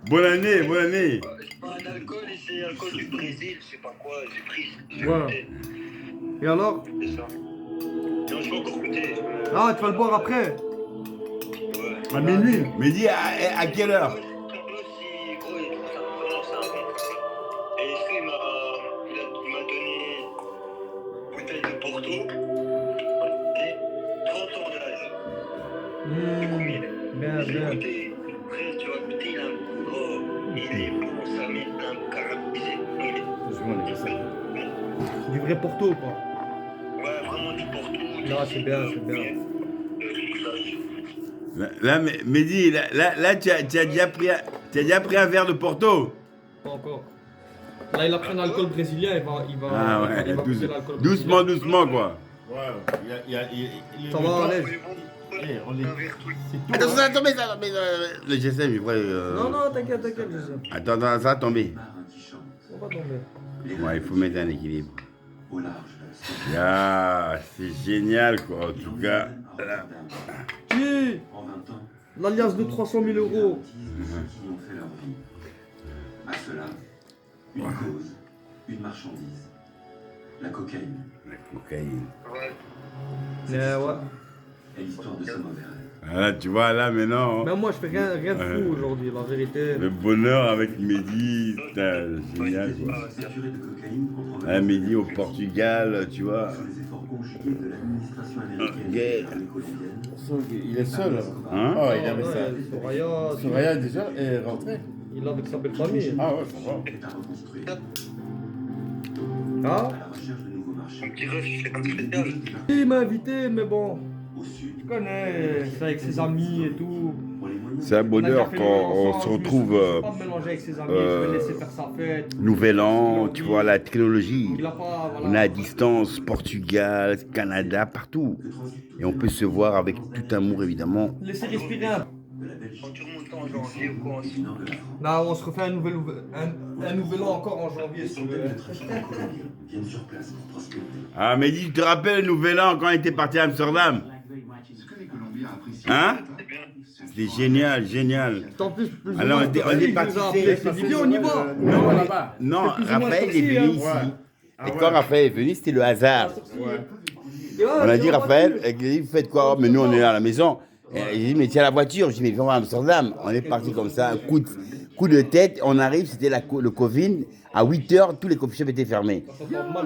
Bonne année, bonne année. C'est pas un alcool et c'est alcool du Brésil, je sais pas quoi, j'ai pris. J'ai Ouais. goûté, Et alors? c'est ça. Non, je vais encore goûter. Ah, tu vas le boire après? Ouais. À minuit. Mais dis à quelle heure? Aussi, gros, il trouve ça vraiment c'est un bon. Et ici, il m'a donné une bouteille de Porto et 30 ans d'âge. Du coup, Bien, je l'ai bien. goûté. Frère, tu vas goûter, il a un gros. Il est bon, ça met un caramélisé. Du vrai Porto, quoi. Ouais, vraiment du Porto. Non, c'est bien, c'est bien. Là, Mehdi, là, tu as déjà pris un verre de Porto? Pas encore. Là, il a pris un alcool brésilien, Ah ouais, il va goûter l'alcool doucement, brésilien. doucement, quoi. Ouais, Ça va, allez. On est... C'est tout. Attends, ça va tomber, ça va tomber. Le GSM, il pourrait... Non, non, t'inquiète, je sais. Attends, ça va tomber. On va tomber. Ouais, il faut mettre un équilibre. Ah, c'est génial, quoi, en tout cas. Là. Qui? L'alliance de 300 000 euros. À cela, une cause, une marchandise, la cocaïne La cocaïne. Ouais. Mais ouais. et l'histoire de ce mauvais rêve. Ah, là, tu vois, là, maintenant, Mais moi, je fais rien de fou aujourd'hui, la vérité. le bonheur avec Mehdi, putain, génial, quoi. Saturé de cocaïne en Ah, provenance Mehdi au Portugal, tu vois. sous les efforts conjugués de l'administration américaine Ok. et de l'armée colombienne. Il est seul. Hein? Oh, il avait Ouais, ça. Soraya, Soraya déjà est rentrée. il est avec sa belle famille. Ah ouais, ça va. est à reconstruire. Ah? À la recherche de nouveaux marchés. Un petit ref, il fait un spécial. Il m'a invité, mais bon, Au sud, tu connais, c'est avec ses amis et tout. pour les moyens C'est un bonheur quand on se retrouve Pas me mélanger avec ses amis, je vais le laisser faire sa fête. Nouvel An, tu vois, la technologie. Il a pas, voilà. On est à distance, Portugal, Canada, partout. Et on peut se voir avec tout amour, évidemment. Laissez respirer un peu. de la Belgique Quand tu remontes en janvier ou quoi, du nord de la France. Là, on se refait un nouvel an encore en janvier, si tu veux. Centaines de trafiquants colombiens viennent sur place pour prospérer. Ah, mais dis, tu te rappelles le Nouvel An quand on était parti à Amsterdam? Ce que les Colombiens apprécient, Hein? c'est bien. C'était génial, génial. En plus, plus ou Alors, moins, on est parti. c'est dit, viens, on y va. Non, là-bas. non, C'est plus ou moins Raphaël est sorti, venu hein. ici. Ouais. Et quand Raphaël est venu, c'était le hasard. On a dit, Raphaël, vous faites quoi? Mais nous, on est là à la maison. Et j'ai dit, mais tiens la voiture. J'ai dit, mais viens à Amsterdam. On est parti comme ça, un coup de tête. On arrive, c'était le Covid. À 8h, tous les coffee shops étaient fermés.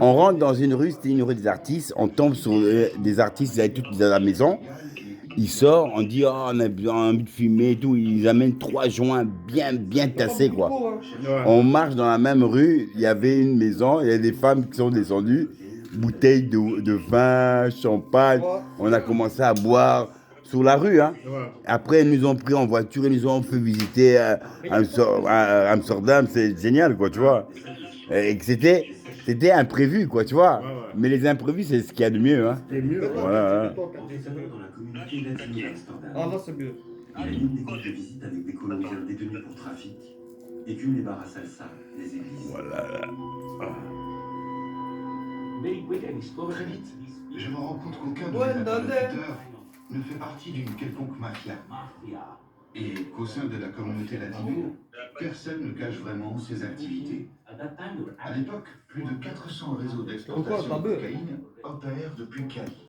On rentre dans une rue, c'était une rue des artistes. On tombe sur des artistes, ils avaient tous à la maison. Ils sortent, on dit, oh, on a envie de fumer et tout. Ils amènent 3 joints bien tassés, quoi. On marche dans la même rue, il y avait une maison, il y a des femmes qui sont descendues, bouteilles de vin, champagne. On a commencé à boire sur la rue. Hein. Après, ils nous ont pris en voiture, ils nous ont fait visiter Amsterdam, c'est génial, quoi, tu vois. Et que c'était imprévu, quoi, tu vois. Mais les imprévus, c'est ce qu'il y a de mieux. Hein. Voilà. Hein. Professionnel dans la communauté latino d'Amsterdam. Ah, là, c'est mieux. Il anime des groupes de visite avec des Colombiens détenus pour trafic, écume les bars à salsa, les églises. Voilà. très vite, je me rends compte qu'aucun de mes Ouais, interlocuteurs ne fait partie d'une quelconque mafia. Et qu'au sein de la communauté latine, personne ne cache vraiment ses activités. À l'époque, plus de 400 réseaux Pourquoi, d'exportation t'as de bu? cocaïne opèrent depuis Cali.